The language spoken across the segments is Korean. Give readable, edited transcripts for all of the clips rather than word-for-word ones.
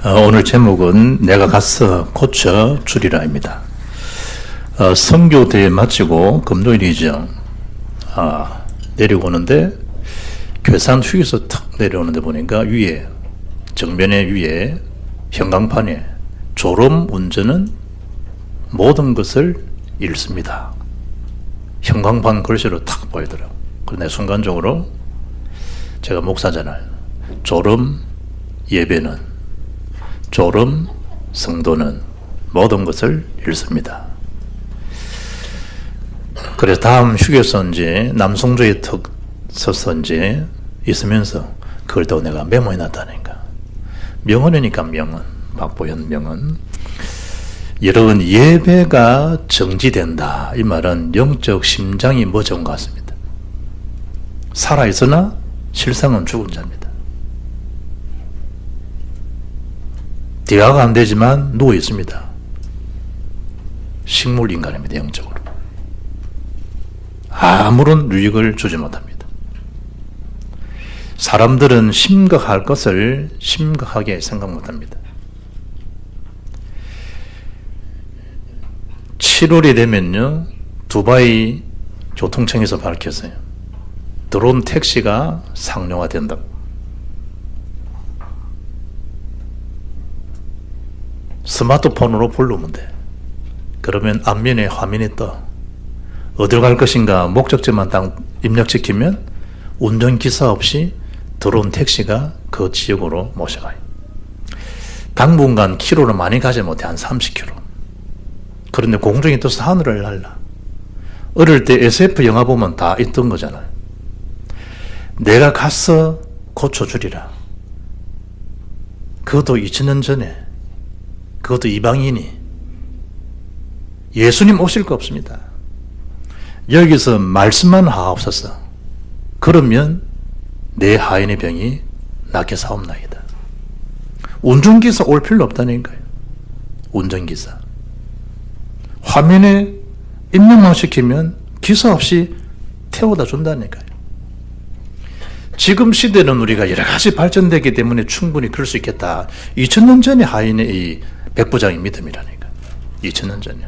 오늘 제목은 내가 가서 고쳐 주리라입니다. 선교 대회 마치고 금요일이죠. 내려오는데 괴산 휴게소 탁 내려오는데 보니까 위에 정면에 위에 형광판에 졸음 운전은 모든 것을 잃습니다. 형광판 글씨로 탁 보이더라고. 그런데 순간적으로 제가 목사잖아요. 졸음 예배는, 졸음 성도는 모든 것을 잃습니다. 그래서 다음 휴게소인지 남성주의 턱 서서인지 있으면서 그걸 또 내가 메모해 놨다니까. 명언이니까 명언. 박보현 명언. 여러분, 예배가 정지된다. 이 말은 영적 심장이 멎은 것 같습니다. 살아있으나 실상은 죽은 자입니다. 대화가 안 되지만 누워 있습니다. 식물 인간입니다. 영적으로. 아무런 유익을 주지 못합니다. 사람들은 심각할 것을 심각하게 생각 못합니다. 7월이 되면요, 두바이 교통청에서 밝혔어요. 드론 택시가 상용화된다고. 스마트폰으로 부르면 돼. 그러면 앞면에 화면이 떠. 어디로 갈 것인가 목적지만 딱 입력시키면 운전기사 없이 드론 택시가 그 지역으로 모셔가요. 당분간 키로를 많이 가지 못해. 한 30km. 그런데 공중에 떠서 하늘을 날라. 어릴 때 SF 영화 보면 다 있던 거잖아요. 내가 가서 고쳐주리라. 그것도 2000년 전에, 그것도 이방인이. 예수님 오실 거 없습니다. 여기서 말씀만 하옵소서. 그러면 내 하인의 병이 낫게 사옵나이다. 운전기사 올 필요 없다니까요. 운전기사. 화면에 입력만 시키면 기사 없이 태워다 준다니까요. 지금 시대는 우리가 여러 가지 발전되기 때문에 충분히 그럴 수 있겠다. 2000년 전에 하인의 이 백부장의 믿음이라니까. 2000년 전이요.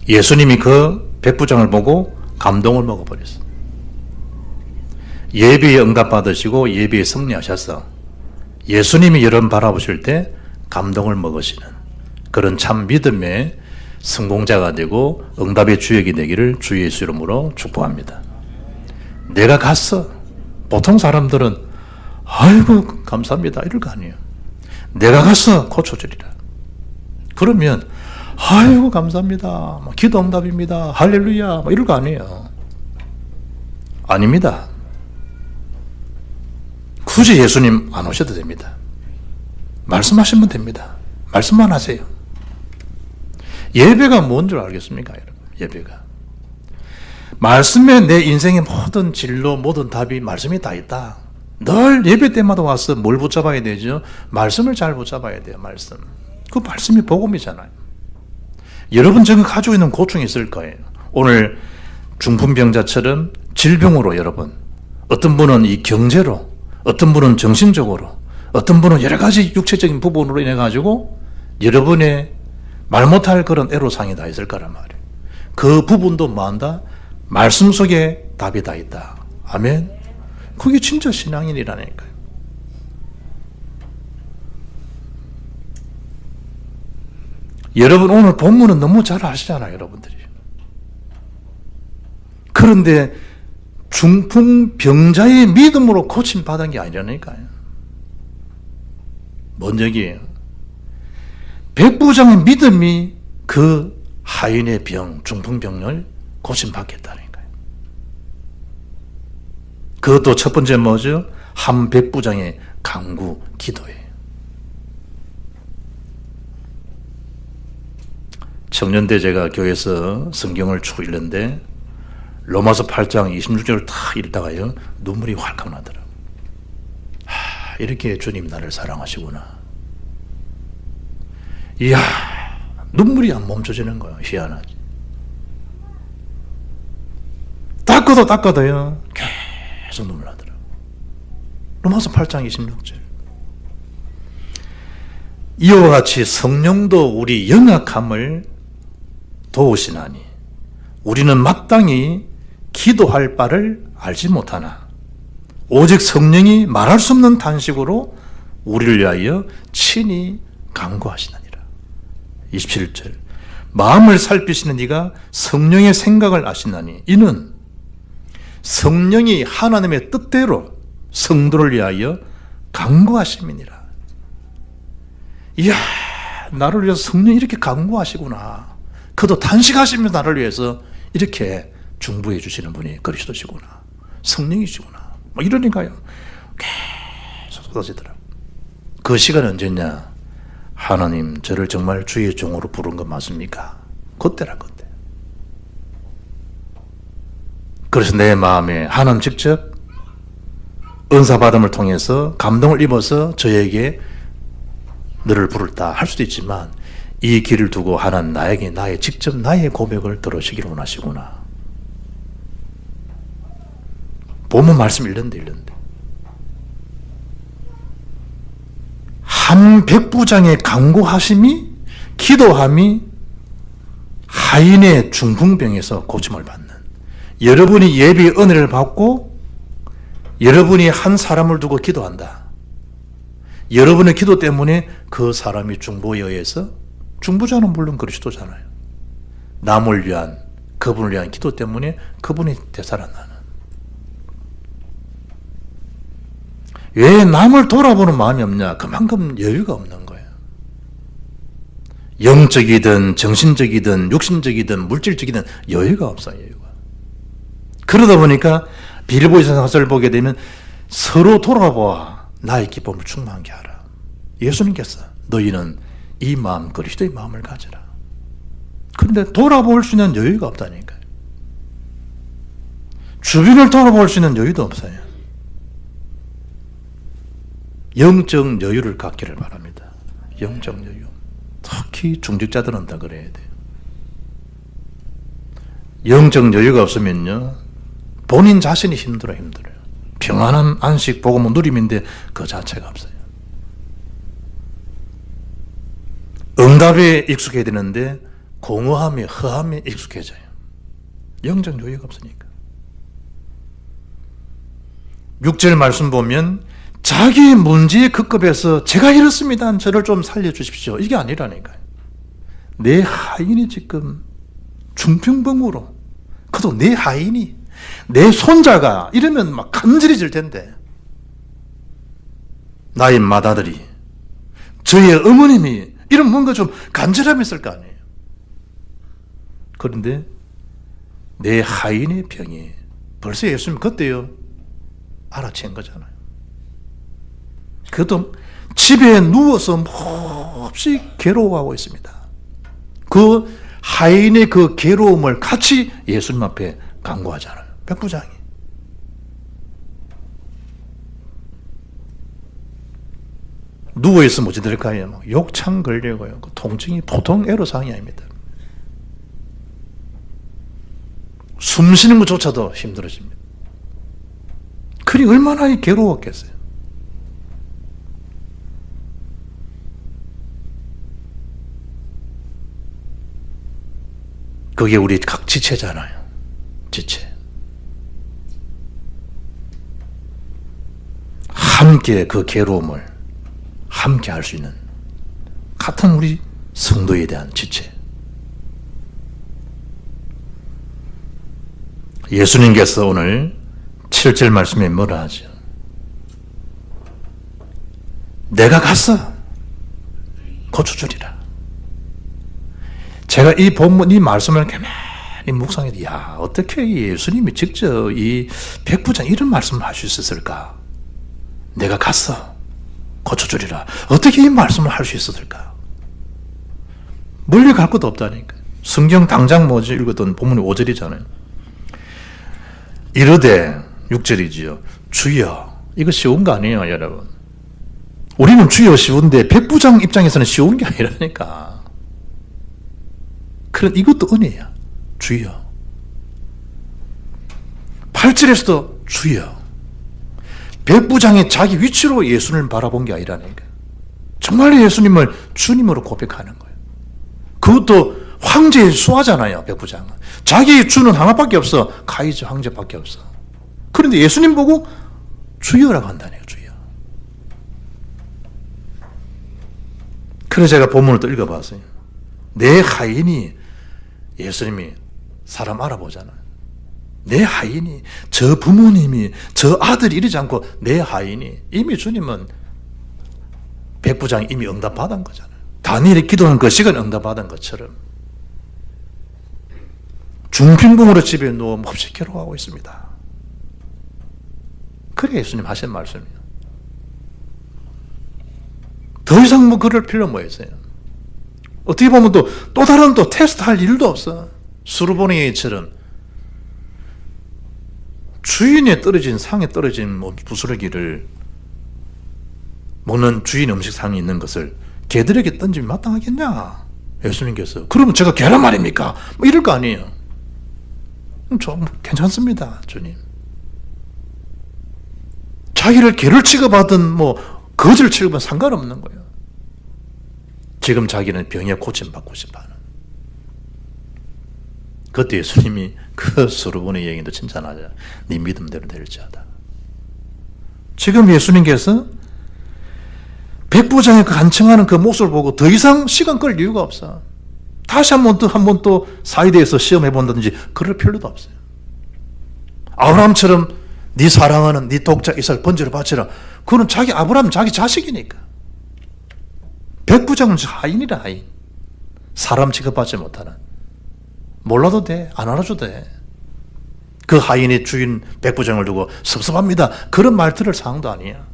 예수님이 그 백부장을 보고 감동을 먹어버렸어. 예배에 응답받으시고 예배에 승리하셔서 예수님이 여러분 바라보실 때 감동을 먹으시는 그런 참 믿음의 성공자가 되고 응답의 주역이 되기를 주 예수 이름으로 축복합니다. 내가 갔어. 보통 사람들은 아이고 감사합니다 이럴 거 아니에요. 내가 가서 고쳐주리라. 그러면 아이고 감사합니다. 기도 응답입니다. 할렐루야. 이럴 거 아니에요. 아닙니다. 굳이 예수님 안 오셔도 됩니다. 말씀하시면 됩니다. 말씀만 하세요. 예배가 뭔 줄 알겠습니까, 여러분? 예배가. 말씀에 내 인생의 모든 진로, 모든 답이 말씀에 다 있다. 늘 예배 때마다 와서 뭘 붙잡아야 되죠? 말씀을 잘 붙잡아야 돼요, 말씀. 그 말씀이 복음이잖아요. 여러분 지금 가지고 있는 고충이 있을 거예요. 오늘 중풍병자처럼 질병으로 여러분, 어떤 분은 이 경제로, 어떤 분은 정신적으로, 어떤 분은 여러 가지 육체적인 부분으로 인해 가지고 여러분의 말 못할 그런 애로사항이 다 있을 거란 말이에요. 그 부분도 뭐한다? 말씀 속에 답이 다 있다. 아멘. 그게 진짜 신앙인이라니까요. 여러분 오늘 본문은 너무 잘 아시잖아요, 여러분들이. 그런데 중풍병자의 믿음으로 고침받은 게 아니라니까요. 뭔 얘기예요? 백부장의 믿음이 그 하인의 병, 중풍병을 고침받겠다니까요. 그것도 첫 번째 뭐죠? 한 백부장의 간구, 기도예요. 청년때 제가 교회에서 성경을 쭉 읽는데 로마서 8장 26절을 다 읽다가요 눈물이 활칵 나더라고요. 이렇게 주님 나를 사랑하시구나. 이야, 눈물이 안 멈춰지는 거예요. 희한하지. 닦아도요 계속 눈물 나더라고요. 로마서 8장 26절. 이와 같이 성령도 우리 연약함을 도우시나니 우리는 마땅히 기도할 바를 알지 못하나 오직 성령이 말할 수 없는 탄식으로 우리를 위하여 친히 간구하시느니라. 27절 마음을 살피시는 이가 성령의 생각을 아시나니 이는 성령이 하나님의 뜻대로 성도를 위하여 간구하심이니라. 이야, 나를 위해서 성령이 이렇게 간구하시구나. 그도 탄식하시면서 나를 위해서 이렇게 중보해 주시는 분이 그리스도시구나. 성령이시구나. 뭐 이러니까요. 계속 쏟아지더라고요. 그 시간은 언제냐? 하나님 저를 정말 주의 종으로 부른 거 맞습니까? 그때라 그때. 그래서 내 마음에 하나님 직접 은사받음을 통해서 감동을 입어서 저에게 너를 부를다 할 수도 있지만 이 길을 두고 하나님 나에게 직접 나의 고백을 들으시기를 원하시구나. 보면 말씀 읽는데 한 백부장의 간구하심이 기도함이 하인의 중풍병에서 고침을 받는, 여러분이 예비의 은혜를 받고 여러분이 한 사람을 두고 기도한다. 여러분의 기도 때문에 그 사람이 중보에 의해서, 중보자는 물론 그리스도잖아요. 남을 위한, 그분을 위한 기도 때문에 그분이 되살아나는. 왜 남을 돌아보는 마음이 없냐? 그만큼 여유가 없는 거예요. 영적이든 정신적이든 육신적이든 물질적이든 여유가 없어요. 여유가. 그러다 보니까 빌보에서 사설을 보게 되면 서로 돌아보아 나의 기쁨을 충만하게 하라. 예수님께서 너희는 이 마음 그리스도의 마음을 가져라. 그런데 돌아볼 수 있는 여유가 없다니까요. 주변을 돌아볼 수 있는 여유도 없어요. 영적 여유를 갖기를 바랍니다. 영적 여유. 특히 중직자들은 다 그래야 돼요. 영적 여유가 없으면요, 본인 자신이 힘들어요. 평안한 안식, 복음은 누림인데 그 자체가 없어요. 응답에 익숙해야 되는데 공허함에, 허함에 익숙해져요. 영적 여유가 없으니까. 6절 말씀 보면 자기 문제에 급급해서 제가 이렇습니다. 저를 좀 살려주십시오. 이게 아니라니까요. 내 하인이 지금 중풍병으로, 그도 내 하인이, 내 손자가 이러면 막 간절해질 텐데, 나의 맏아들이, 저의 어머님이 이런 뭔가 좀 간절함이 있을 거 아니에요. 그런데 내 하인의 병이 벌써 예수님 그때요 알아챈 거잖아요. 그것도 집에 누워서 몹시 괴로워하고 있습니다. 그 하인의 그 괴로움을 같이 예수님 앞에 간구하잖아요. 백부장이. 누워있으면 어찌 될까요? 욕창 걸리고요. 그 통증이 보통 애로사항이 아닙니다. 숨 쉬는 것조차도 힘들어집니다. 그리 얼마나 괴로웠겠어요. 그게 우리 각 지체잖아요. 지체. 함께 그 괴로움을 함께 할 수 있는 같은 우리 성도에 대한 지체. 예수님께서 오늘 7절 말씀에 뭐라 하죠? 내가 가서 고쳐주리라. 제가 이 본문, 이 말씀을 가만히 묵상해도, 야, 어떻게 예수님이 직접 이 백부장 이런 말씀을 할 수 있었을까? 내가 가서 고쳐주리라. 어떻게 이 말씀을 할 수 있었을까? 멀리 갈 것도 없다니까. 성경 당장 뭐지? 읽었던 본문이 5절이잖아요. 이르되, 6절이지요. 주여. 이거 쉬운 거 아니에요, 여러분. 우리는 주여 쉬운데 백부장 입장에서는 쉬운 게 아니라니까. 그런 이것도 은혜야. 주여. 8절에서도 주여. 백부장이 자기 위치로 예수를 바라본 게 아니라니까. 정말 예수님을 주님으로 고백하는 거예요. 그것도 황제의 수하잖아요. 백부장은. 자기 주는 하나밖에 없어. 카이저 황제밖에 없어. 그런데 예수님 보고 주여라고 한다네요. 주여. 그래서 제가 본문을 또 읽어봤어요. 내 하인이, 예수님이 사람 알아보잖아요. 내 하인이, 저 부모님이, 저 아들이 이러지 않고 내 하인이, 이미 주님은 백부장이 이미 응답받은 거잖아요. 다니엘이 기도한 그 시간 응답받은 것처럼 중풍병으로 집에 누워 몹시 괴로워하고 있습니다. 그게 예수님 하신 말씀이에요. 더 이상 뭐 그럴 필요 뭐 있어요. 어떻게 보면 또 다른 또 테스트 할 일도 없어. 수르보니처럼 주인에 떨어진, 상에 떨어진 뭐 부스러기를 먹는 주인 음식상에 있는 것을 개들에게 던지면 마땅하겠냐? 예수님께서. 그러면 제가 개란 말입니까? 뭐 이럴 거 아니에요. 좀 괜찮습니다, 주님. 자기를 개를 취급하든 뭐 거지를 취급하든 상관없는 거예요. 지금 자기는 병에 고침받고 싶어하는. 그때 예수님이 그 수르보니 여인도 칭찬하자. 네 믿음대로 될지어다. 지금 예수님께서 백부장의 그 간청하는 그 모습을 보고 더 이상 시간 끌 이유가 없어. 다시 한 번 또 사이드에서 시험해 본다든지 그럴 필요도 없어요. 아브라함처럼 네 사랑하는 네 독자 이삭을 번제로 바치라. 그건 자기 아브라함 자기 자식이니까. 백부장은 하인이라 하인. 사람 취급받지 못하는. 몰라도 돼. 안 알아줘도 돼. 그 하인의 주인 백부장을 두고 섭섭합니다. 그런 말 들을 상황도 아니야.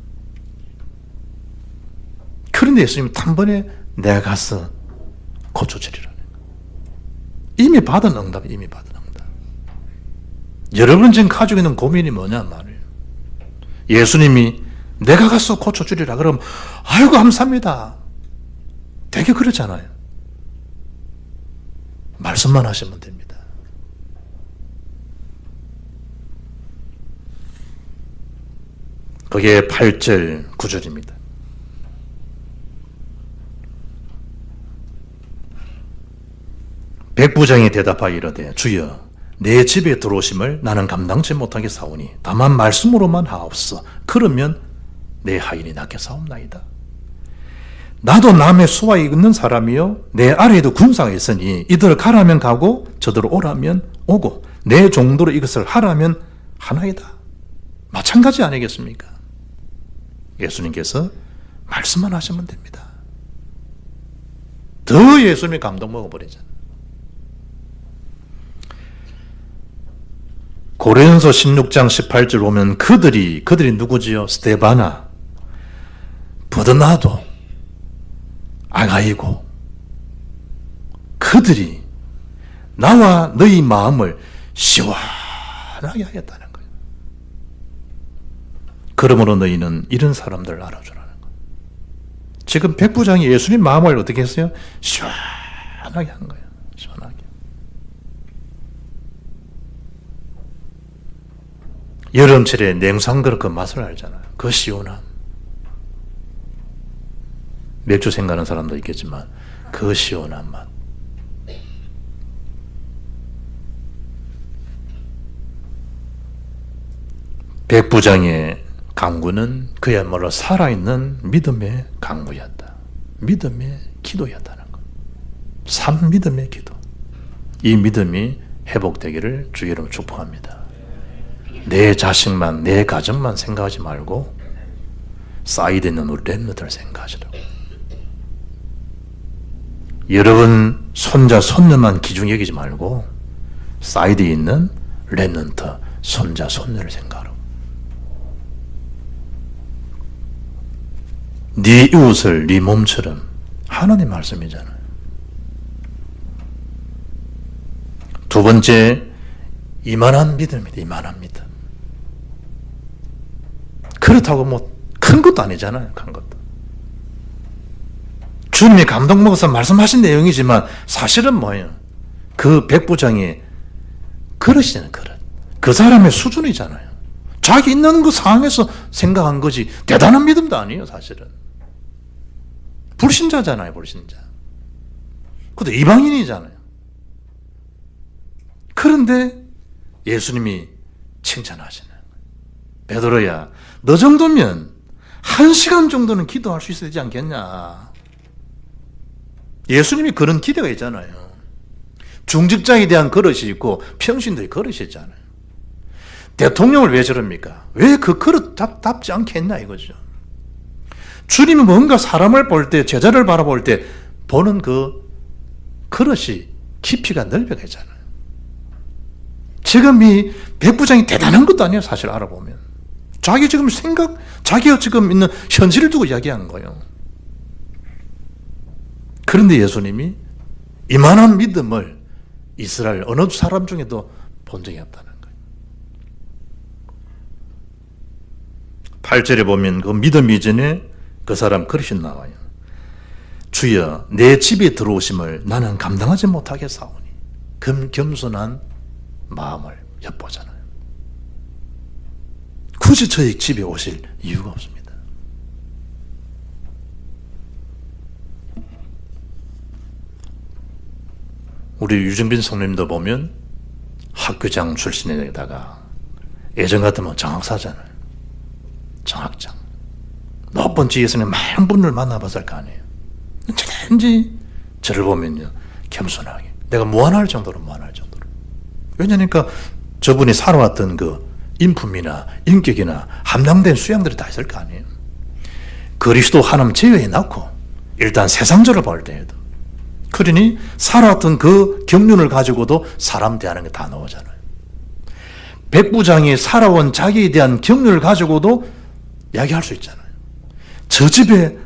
그런데 예수님이 단번에 내가 가서 고쳐주리라는 거예요. 이미 받은 응답, 이미 받은 응답. 여러분 지금 가지고 있는 고민이 뭐냐 말이에요. 예수님이 내가 가서 고쳐주리라 그러면 아이고 감사합니다. 되게 그렇잖아요. 말씀만 하시면 됩니다. 그게 8절, 9절입니다. 백부장이 대답하여 이르되 주여 내 집에 들어오심을 나는 감당치 못하게 사오니 다만 말씀으로만 하옵소서. 그러면 내 하인이 낫게 사옵나이다. 나도 남의 수하에 있는 사람이요 내 아래에도 군사가 있으니 이들 가라면 가고 저들 오라면 오고 내 종도로 이것을 하라면 하나이다. 마찬가지 아니겠습니까? 예수님께서 말씀만 하시면 됩니다. 더 예수님이 감동 먹어버리잖아요. 고린도서 16장 18절 보면 그들이 누구지요? 스데바나, 버드나도, 아가이고 그들이 나와 너희 마음을 시원하게 하겠다는 거예요. 그러므로 너희는 이런 사람들을 알아주라는 거예요. 지금 백부장이 예수님 마음을 어떻게 했어요? 시원하게 한 거예요. 시원하게. 여름철에 냉장고를 그 맛을 알잖아요. 그 시원함. 맥주 생각하는 사람도 있겠지만 그 시원한 맛. 백부장의 강구는 그야말로 살아있는 믿음의 강구였다. 믿음의 기도였다는 것. 참 믿음의 기도. 이 믿음이 회복되기를 주의 이름으로 축복합니다. 내 자식만, 내 가정만 생각하지 말고 사이드 있는 우리 렘넌트를 생각하시라고. 여러분 손자, 손녀만 기중 여기지 말고 사이드에 있는 렘넌트, 손자, 손녀를 생각하라고. 네 이웃을 네 몸처럼. 하나님 말씀이잖아요. 두 번째, 이만한 믿음입니다. 이만한 믿음. 그렇다고 뭐 큰 것도 아니잖아요. 큰 것도. 주님이 감동 먹어서 말씀하신 내용이지만 사실은 뭐예요? 그 백부장이 그릇이잖아요. 그릇. 그 사람의 수준이잖아요. 자기 있는 그 상황에서 생각한 거지 대단한 믿음도 아니에요. 사실은. 불신자잖아요, 불신자. 그것도 이방인이잖아요. 그런데 예수님이 칭찬하시는 거예요. 베드로야, 너 정도면 1시간 정도는 기도할 수 있어야 되지 않겠냐. 예수님이 그런 기대가 있잖아요. 중직자에 대한 그릇이 있고 평신도의 그릇이 있잖아요. 대통령을 왜 저럽니까? 왜 그 그릇 답지 않겠나 이거죠. 주님은 뭔가 사람을 볼 때, 제자를 바라볼 때 보는 그 그릇이 깊이가 넓어가잖아요. 지금 이 백부장이 대단한 것도 아니에요, 사실 알아보면. 자기 지금 자기가 지금 있는 현실을 두고 이야기하는 거예요. 그런데 예수님이 이만한 믿음을 이스라엘 어느 사람 중에도 본 적이 없다는 거예요. 8절에 보면 그 믿음 이전에 그 사람 그릇이 나와요. 주여, 내 집에 들어오심을 나는 감당하지 못하겠사오니. 겸손한 마음을 엿보잖아요. 굳이 저희 집에 오실 이유가 없습니다. 우리 유정빈 성님도 보면 학교장 출신에다가 예전 같으면 정학사잖아요. 정학장. 높은 지혜에서는 많은 분들 만나봤을 거 아니에요. 언제든지 저를 보면요, 겸손하게. 내가 무한할 정도로. 왜냐니까 저분이 살아왔던 그 인품이나 인격이나 함량된 수양들이 다 있을 거 아니에요. 그리스도 하나님 제외해 놓고 일단 세상적으로 볼 때에도 그러니 살아왔던 그 경륜을 가지고도 사람 대하는 게 다 나오잖아요. 백부장이 살아온 자기에 대한 경륜을 가지고도 이야기할 수 있잖아요. 저 집에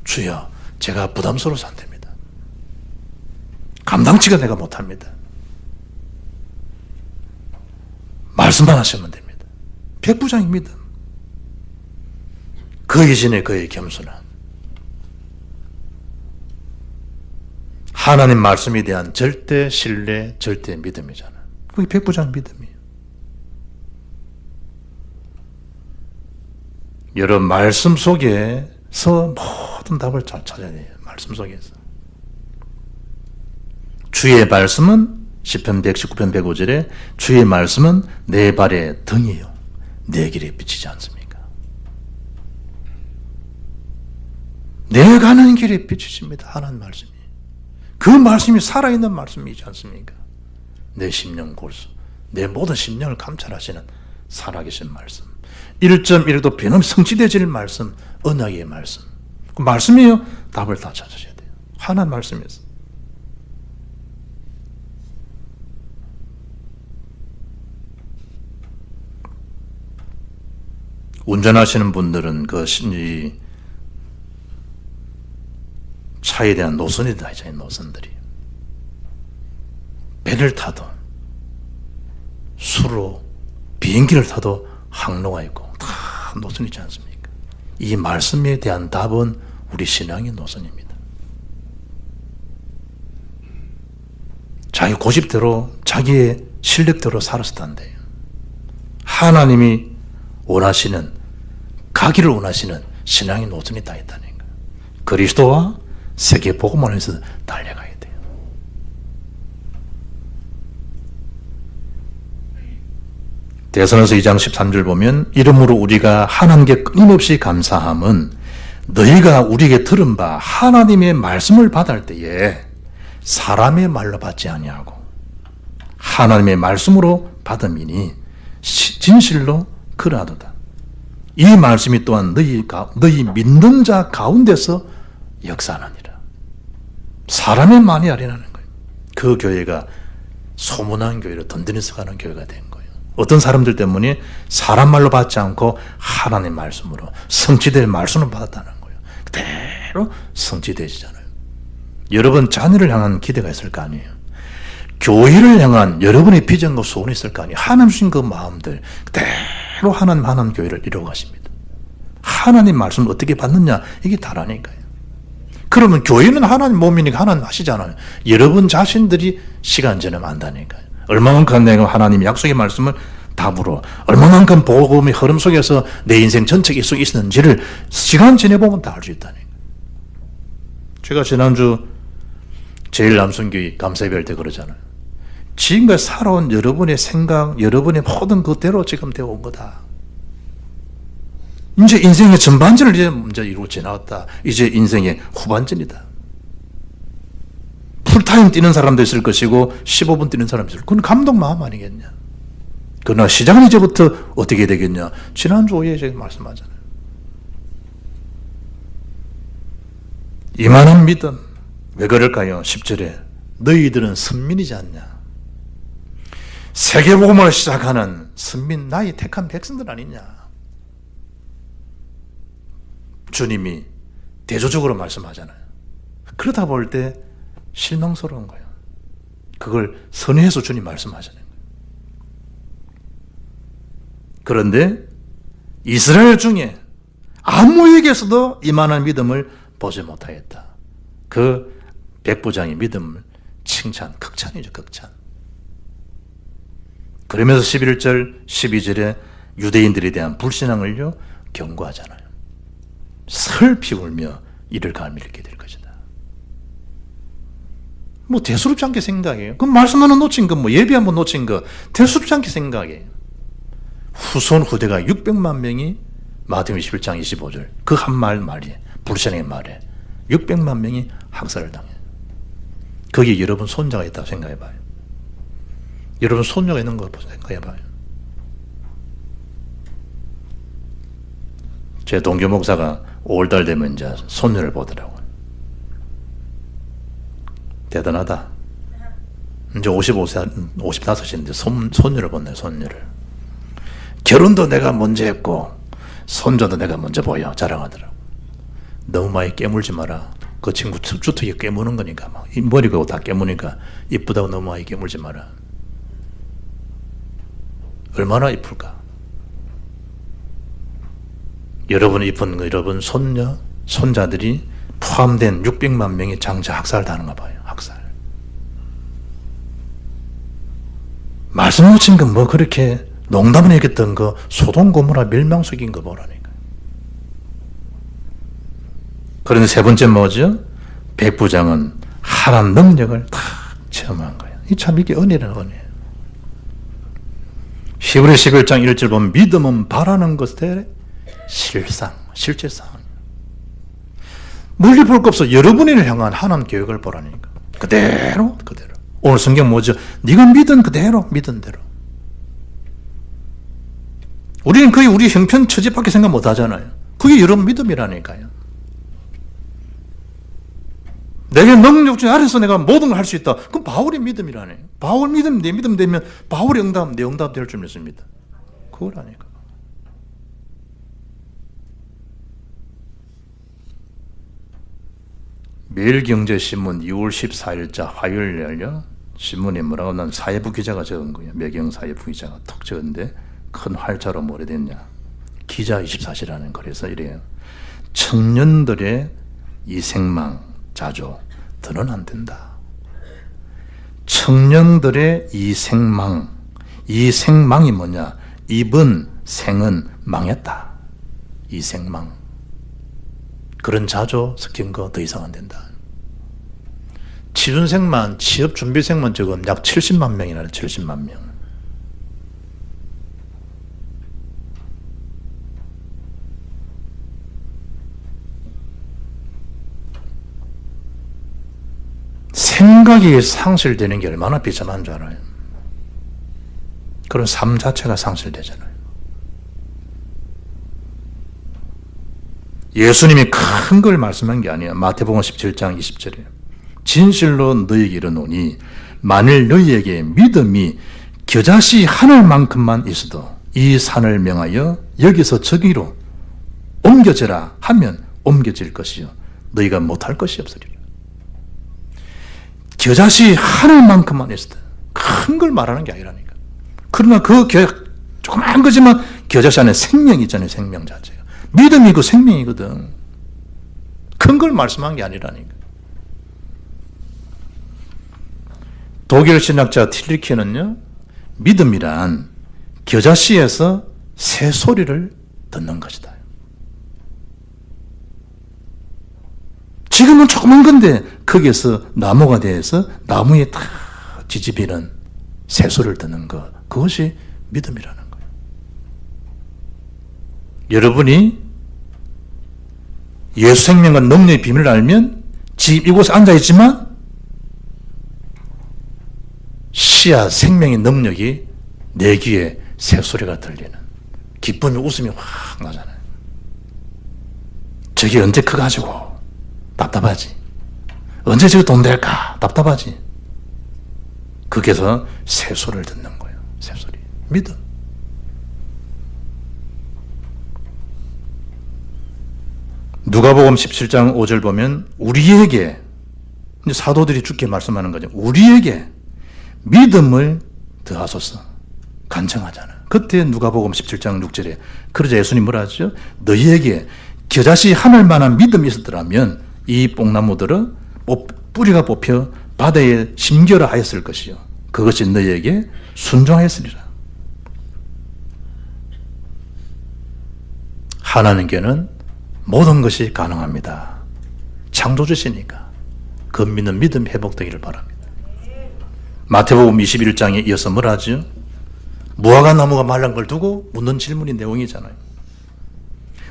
주여 제가 부담스러워서 안 됩니다. 감당치가 내가 못합니다. 말씀만 하시면 됩니다. 백부장의 믿음. 그 이전에 그의 겸손한 하나님 말씀에 대한 절대 신뢰, 절대 믿음이잖아요. 그게 백부장 믿음이에요. 여러분 말씀 속에서 모든 답을 찾아야 돼요. 말씀 속에서. 주의 말씀은 시편 119편 105절에 주의 말씀은 내 발의 등이요 내 길에 비치지 않습니까? 내 가는 길에 비치십니다. 하나님 말씀이. 그 말씀이 살아있는 말씀이지 않습니까? 내 심령 골수, 내 모든 심령을 감찰하시는 살아계신 말씀. 1.1도 변함없이 성취되질 말씀, 언약의 말씀. 그 말씀이요, 답을 다 찾으셔야 돼요. 하나님 말씀에서. 운전하시는 분들은 그 심리 차에 대한 노선이 다 있잖아요. 노선들이. 배를 타도 수로 비행기를 타도 항로가 있고 다 노선이 있지 않습니까? 이 말씀에 대한 답은 우리 신앙의 노선입니다. 자기 고집대로 자기의 실력대로 살아서 안 돼요. 하나님이 원하시는, 가기를 원하시는 신앙의 노선이 다 있다는 거예요. 그리스도와 세계 복음을 해서 달려가야 돼요. 대선에서 2장 13절 보면 이러므로 우리가 하나님께 끊임없이 감사함은 너희가 우리에게 들은 바 하나님의 말씀을 받을 때에 사람의 말로 받지 아니하고 하나님의 말씀으로 받음이니 진실로 그러하도다. 이 말씀이 또한 너희 믿는 자 가운데서 역사하느니라. 사람의 말이 아니라는 거예요. 그 교회가 소문난 교회로 던전에서 가는 교회가 된 거예요. 어떤 사람들 때문에 사람 말로 받지 않고 하나님 말씀으로 성취될 말씀을 받았다는 거예요. 그대로 성취되시잖아요. 여러분 자녀를 향한 기대가 있을 거 아니에요. 교회를 향한 여러분의 비전과 소원이 있을 거 아니에요. 하나님 주신 그 마음들 그대로 하나님 교회를 이루어 가십니다. 하나님 말씀을 어떻게 받느냐 이게 다라니까요. 그러면 교회는 하나님 몸이니까 하나님 하시잖아요. 여러분 자신들이 시간 지나면 안다니까요. 얼마만큼 내가 하나님의 약속의 말씀을 답으로 얼마만큼 복음의 흐름 속에서 내 인생 전체가 속에 있었는지를 시간 지내보면 다 알 수 있다니까요. 제가 지난주 제일남순교회 감사예배할 때 그러잖아요. 지금까지 살아온 여러분의 생각, 여러분의 모든 그대로 지금 되어 온 거다. 이제 인생의 전반전을 이제 이루고 지나왔다. 이제 인생의 후반전이다. 풀타임 뛰는 사람도 있을 것이고 15분 뛰는 사람도 있을 것이고 그건 감독 마음 아니겠냐. 그러나 시작은 이제부터 어떻게 되겠냐. 지난주 오후에 제가 말씀하잖아요. 이만한 믿음. 왜 그럴까요? 10절에 너희들은 선민이지 않냐. 세계복음을 시작하는 선민, 나의 택한 백성들 아니냐. 주님이 대조적으로 말씀하잖아요. 그러다 볼 때 실망스러운 거예요. 그걸 선회해서 주님 말씀하시는 거예요. 그런데 이스라엘 중에 아무에게서도 이만한 믿음을 보지 못하였다. 그 백부장의 믿음을 칭찬, 극찬이죠, 극찬. 그러면서 11절, 12절에 유대인들에 대한 불신앙을요 경고하잖아요. 슬피 울며 이를 갈미리게 될 것이다. 뭐 대수롭지 않게 생각해요. 그 말씀 하나 놓친 거, 뭐 예비 한번 놓친 거 대수롭지 않게 생각해요. 후손 후대가 600만 명이 마태복음 21장 25절 그 한 말이에요. 불신앙의 말에 600만 명이 학살을 당해요. 거기에 여러분 손자가 있다고 생각해봐요. 여러분 손녀가 있는 거 생각해봐요. 제 동교 목사가 5월달 되면 이제 손녀를 보더라고요. 대단하다. 이제 55세, 55인데 손녀를 본네, 손녀를. 결혼도 내가 먼저 했고, 손자도 내가 먼저 보여. 자랑하더라고. 너무 많이 깨물지 마라. 그 친구 주특기 깨무는 거니까, 막. 이 머리가 다 깨무니까, 이쁘다고 너무 많이 깨물지 마라. 얼마나 이쁠까? 여러분 이쁜 거, 여러분 손녀, 손자들이 포함된 600만 명이 장차 학살당하는가 봐요. 학살. 말씀 놓친 건 뭐 그렇게 농담을 얘기했던 거 소돔 고모라 멸망석인 거 보라니까. 그런데 세 번째 뭐죠? 백부장은 하나님 능력을 다 체험한 거예요. 이 참 이게 은혜라는 은혜예요. 히브리 11장 1절 보면 믿음은 바라는 것에 실제상. 멀리 볼 것 없어. 여러분을 향한 하나님 계획을 보라니까. 그대로. 오늘 성경 뭐죠? 네가 믿은 그대로, 믿은 대로. 우리는 거의 우리 형편 처지밖에 생각 못 하잖아요. 그게 여러분 믿음이라니까요. 내게 능력 중에 아래서 내가 모든 걸 할 수 있다. 그건 바울의 믿음이라네. 바울 믿음, 내 믿음 되면 바울의 응답, 내 응답 될 줄 믿습니다. 그거라니까. 매일경제신문 2월 14일자 화요일날요. 신문에 뭐라고 난 사회부 기자가 적은 거예요. 매경 사회부 기자가 톡 적은데 큰 활자로 뭐래 됐냐. 기자 24시라는 거래서 이래요. 청년들의 이 생망, 자조 더는 안 된다. 청년들의 이 생망이 뭐냐? 이번 생은 망했다. 이 생망. 그런 자조 섞인 거 더 이상 안 된다. 취준생만, 취업준비생만 지금 약 70만 명이나 70만 명. 생각이 상실되는 게 얼마나 비참한 줄 알아요? 그런 삶 자체가 상실되잖아요. 예수님이 큰 걸 말씀한 게 아니에요. 마태복음 17장 20절에 진실로 너희에게 이르노니 만일 너희에게 믿음이 겨자씨 하늘만큼만 있어도 이 산을 명하여 여기서 저기로 옮겨져라 하면 옮겨질 것이요 너희가 못할 것이 없으리라. 겨자씨 하늘만큼만 있어도 큰 걸 말하는 게 아니라니까. 그러나 그 조그만 거지만 겨자씨 안에 생명이 있잖아요. 생명 자체가. 믿음이 그 생명이거든. 큰 걸 말씀한 게 아니라니까. 독일 신학자 틸리케는요, 믿음이란 겨자씨에서 새소리를 듣는 것이다. 지금은 조그만 건데 거기에서 나무가 돼서 나무에 다 지지비는 새소리를 듣는 것, 그것이 믿음이라는 거예요. 여러분이 예수 생명과 능력의 비밀을 알면 지금 이곳에 앉아있지만 씨앗 생명의 능력이 내 귀에 새소리가 들리는, 기쁨이 웃음이 확 나잖아요. 저게 언제 커가지고 답답하지. 언제 저거 돈 될까 답답하지. 거기서 새소리를 듣는 거예요. 새소리. 믿음. 누가복음 17장 5절 보면 우리에게, 이제 사도들이 주께 말씀하는 거죠. 우리에게 믿음을 더하소서 간청하잖아요. 그때 누가복음 17장 6절에 그러자 예수님 뭐라 하죠? 너희에게 겨자씨 하늘 만한 믿음이 있었더라면 이 뽕나무들은 뿌리가 뽑혀 바다에 심겨라 하였을 것이요 그것이 너희에게 순종하였으리라. 하나님께는 모든 것이 가능합니다. 창조주시니까 그 믿는 믿음 회복되기를 바랍니다. 마태복음 21장에 이어서 뭐라 하죠? 무화과 나무가 말란 걸 두고 묻는 질문이 내용이잖아요.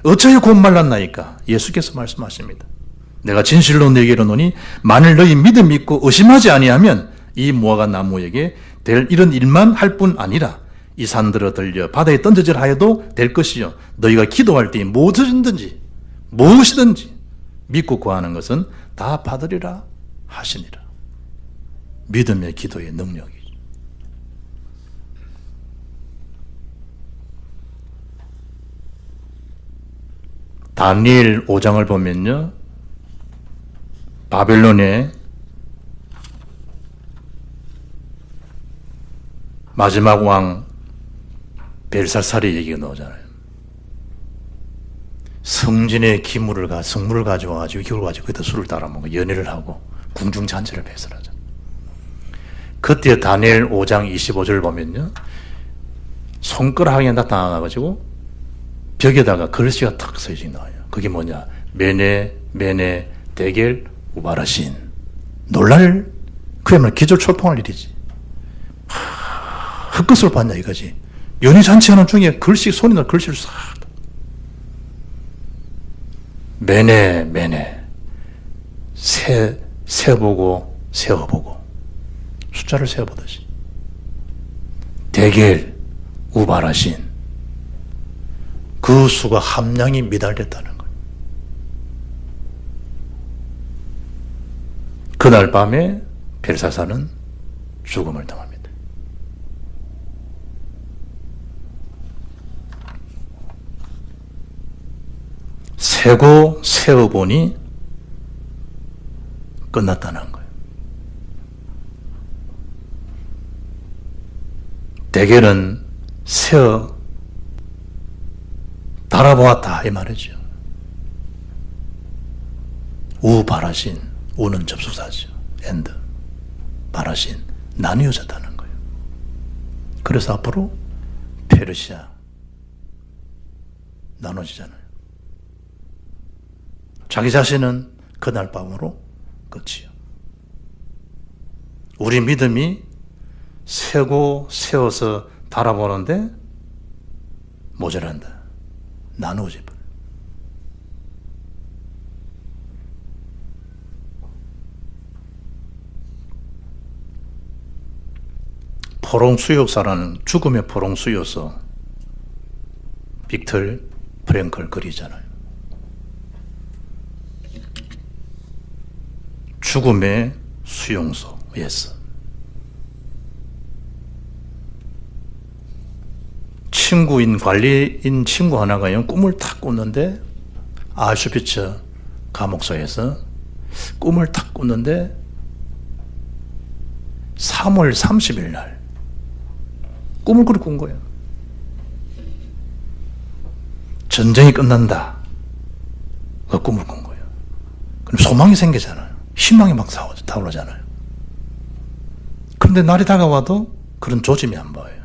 어찌하여 곧 말랐나이까? 예수께서 말씀하십니다. 내가 진실로 너희에게 이르노니 만일 너희 믿음이 있고 의심하지 아니하면 이 무화과 나무에게 될 이런 일만 할 뿐 아니라 이 산들어 들려 바다에 던져질 하여도 될 것이요 너희가 기도할 때 무엇이든지 믿고 구하는 것은 다 받으리라 하시니라. 믿음의 기도의 능력이죠. 다니엘 5장을 보면요, 바벨론의 마지막 왕 벨사살의 얘기가 나오잖아요. 성진의 성물을 가져와가지고 이걸 가지고 그때 술을 따라 먹고 연회를 하고 궁중잔치를 배설하죠. 그때 다니엘 5장 25절을 보면요, 손가락에 나타나가지고 벽에다가 글씨가 탁 써져 나와요. 그게 뭐냐? 메네 데겔 우바라신. 놀랄, 그야말로 기절초풍할 일이지. 헛것을 봤냐 이거지. 연회잔치하는 중에 소리나 글씨를 싹. 메네 세어보고 숫자를 세어보듯이. 데겔 우바라신. 그 수가 함량이 미달됐다는 거예요. 그날 밤에 벨사살은 죽음을 당합니다. 세고 세어보니 끝났다는 거예요. 데겔은 세어 달아보았다 이 말이죠. 우 바라신, 우는 접속사죠. 엔드 바라신, 나뉘어졌다는 거예요. 그래서 앞으로 페르시아 나눠지잖아요. 자기 자신은 그날 밤으로 끝이요. 우리 믿음이 세워서 달아보는데 모자란다. 나누어져 버려. 포롱수욕사라는 죽음의 포롱수요서 빅터 프랭클 글이잖아요. 죽음의 수용소였어. 관리인 친구 하나가 꿈을 탁 꿨는데, 아슈비츠 감옥소에서 꿈을 탁 꿨는데 3월 30일 날 꿈을 그렇게 꾼 거예요. 전쟁이 끝난다. 그 꿈을 꾼 거예요. 그럼 소망이 생기잖아요. 희망이 막 타오르잖아요. 그런데 날이 다가와도 그런 조짐이 안 보여요.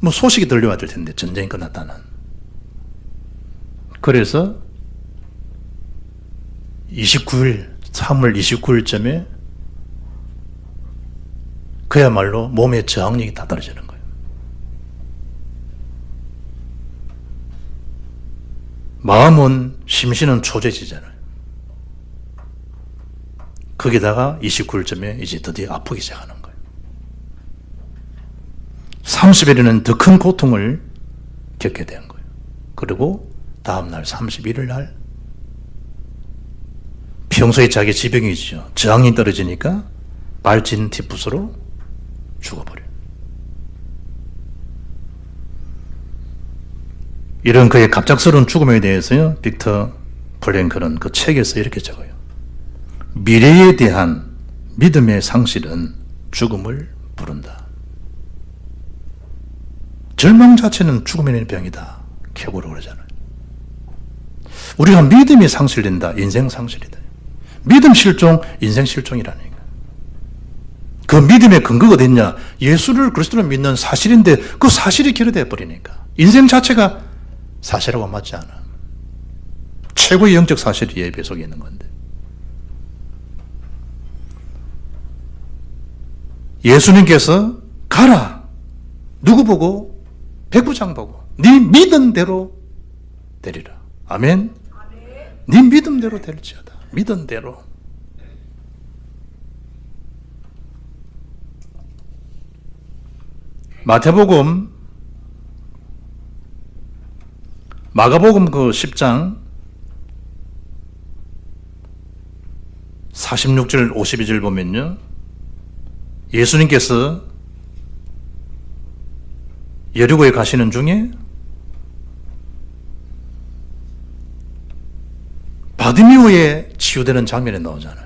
뭐 소식이 들려와야 될 텐데, 전쟁이 끝났다는. 그래서 29일, 3월 29일쯤에 그야말로 몸의 저항력이 다 떨어지는 거예요. 마음은 심신은 초조해지잖아요. 거기다가 29일쯤에 이제 드디어 아프기 시작하는 거예요. 30일에는 더 큰 고통을 겪게 된 거예요. 그리고 다음날 31일 날 평소에 자기 지병이죠. 저항이 떨어지니까 발진 티푸스로 죽어버려요. 이런 그의 갑작스러운 죽음에 대해서요, 빅터 프랭클은 그 책에서 이렇게 적어요. 미래에 대한 믿음의 상실은 죽음을 부른다. 절망 자체는 죽음의 병이다. 쾌고로 그러잖아요. 우리가 믿음이 상실된다. 인생 상실이다. 믿음 실종, 인생 실종이라니까. 그 믿음의 근거가 어디 있냐? 예수를 그리스도로 믿는 사실인데 그 사실이 결여되어 버리니까. 인생 자체가 사실하고 맞지 않아. 최고의 영적 사실이 예배 속에 있는 건데. 예수님께서 가라. 누구 보고? 백부장 보고. 네 믿은 대로 되리라. 아멘. 네 믿음대로 될지어다. 믿은 대로. 마태복음, 마가복음 그 10장 46절 52절 보면요, 예수님께서 여리고에 가시는 중에 바디미오에 치유되는 장면이 나오잖아요.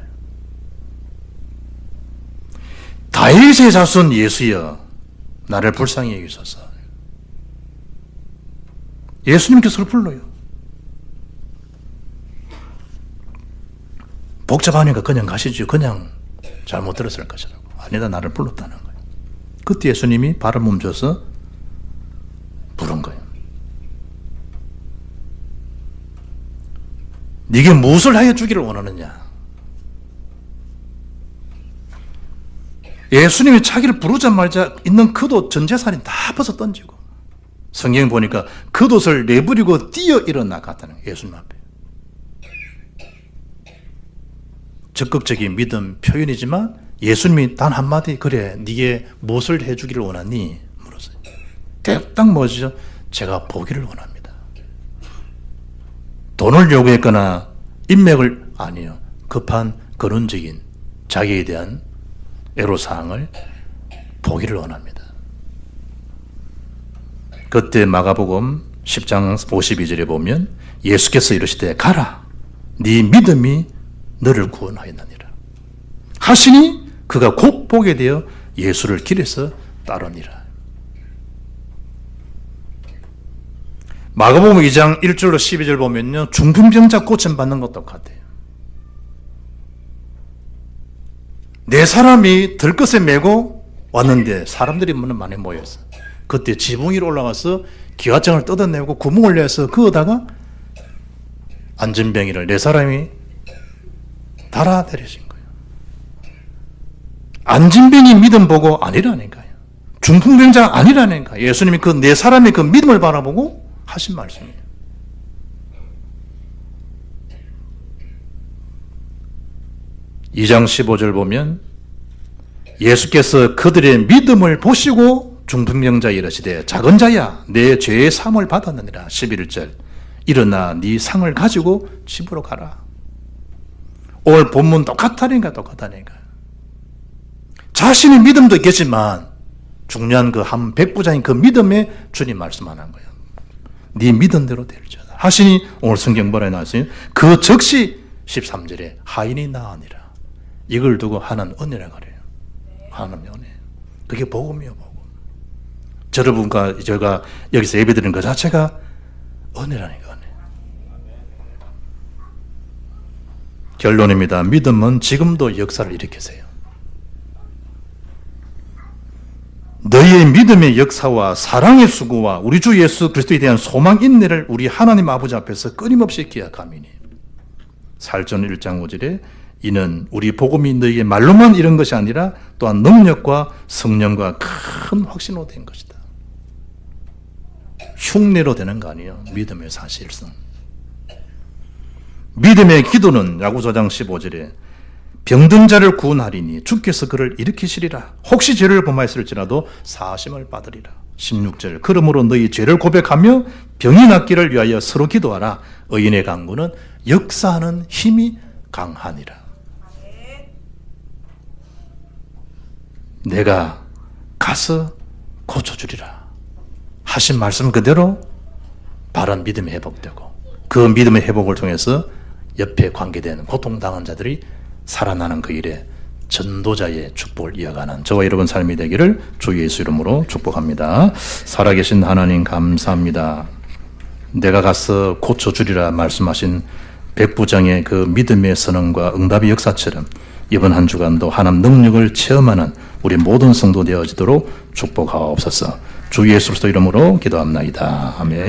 다윗의 자손 예수여, 나를 불쌍히 여기소서. 예수님께서 그걸 불러요. 복잡하니까 그냥 가시죠. 그냥 잘못 들었을 것이라고. 아니다, 나를 불렀다는 거예요. 그때 예수님이 발을 멈춰서 부른 거예요. 네게 무엇을 하여 주기를 원하느냐? 예수님이 자기를 부르자마자 있는 겉옷 전 재산이 다 벗어 던지고, 성경 보니까 겉옷을 내버리고 뛰어 일어나 갔다는 거예요. 예수님 앞에. 적극적인 믿음 표현이지만 예수님이 단 한마디, 그래 네게 무엇을 해주기를 원하니? 물었어요. 딱 뭐죠? 제가 보기를 원합니다. 돈을 요구했거나 인맥을, 아니요, 급한 근원적인 자기에 대한 애로사항을 보기를 원합니다. 그때 마가복음 10장 52절에 보면 예수께서 이르시되 가라, 네 믿음이 너를 구원하였느니라 하시니 그가 곧 보게 되어 예수를 길에서 따르니라. 마가복음 2장 1절로 12절 보면요, 중풍병자 고침받는 것도 같아요. 네 사람이 들것에 메고 왔는데 사람들이 많이 모였어. 그때 지붕 위로 올라가서 기와장을 뜯어내고 구멍을 내서 그어다가 안전병이를 네 사람이 달아내리신 거예요. 안진병이 믿음 보고 아니라니까요. 중풍병자 아니라니까요. 예수님이 그 네 사람의 그 믿음을 바라보고 하신 말씀이에요. (2장 15절) 보면 예수께서 그들의 믿음을 보시고 중풍병자에 이르시되 작은 자야, 내 죄의 사함을 받았느니라. 11절 일어나 네 상을 가지고 집으로 가라. 오늘 본문 똑같다니까. 자신의 믿음도 있겠지만 중요한 그 한 백부장인 그 믿음에 주님 말씀하는 거예요. 네 믿음대로 될지어다 하시니 오늘 성경 뭐라 나왔어요? 그 즉시 13절에 하인이 나으니라. 이걸 두고 하는 은혜라고 그래요. 하나님의 은혜. 그게 복음이에요, 복음. 여러분과 제가 여기서 예배드리는 것 자체가 은혜라니까, 은혜. 결론입니다. 믿음은 지금도 역사를 일으키세요. 너희의 믿음의 역사와 사랑의 수고와 우리 주 예수 그리스도에 대한 소망 인내를 우리 하나님 아버지 앞에서 끊임없이 기약하미니 사일전 1장 5절에 이는 우리 복음이 너희에게 말로만 이런 것이 아니라 또한 능력과 성령과 큰 확신으로 된 것이다. 흉내로 되는 거 아니에요. 믿음의 사실성. 믿음의 기도는 야고보서 15절에 병든 자를 구원하리니 주께서 그를 일으키시리라. 혹시 죄를 범하였을지라도 사하심을 받으리라. 16절 그러므로 너희 죄를 고백하며 병이 낫기를 위하여 서로 기도하라. 의인의 간구는 역사하는 힘이 강하니라. 내가 가서 고쳐주리라 하신 말씀 그대로 바른 믿음이 회복되고 그 믿음의 회복을 통해서 옆에 관계된 고통당한 자들이 살아나는 그 일에 전도자의 축복을 이어가는 저와 여러분 삶이 되기를 주 예수 이름으로 축복합니다. 살아계신 하나님 감사합니다. 내가 가서 고쳐주리라 말씀하신 백부장의 그 믿음의 선언과 응답의 역사처럼 이번 한 주간도 하나님 능력을 체험하는 우리 모든 성도 되어지도록 축복하옵소서. 주 예수 그리스도 이름으로 기도합나이다. 아멘.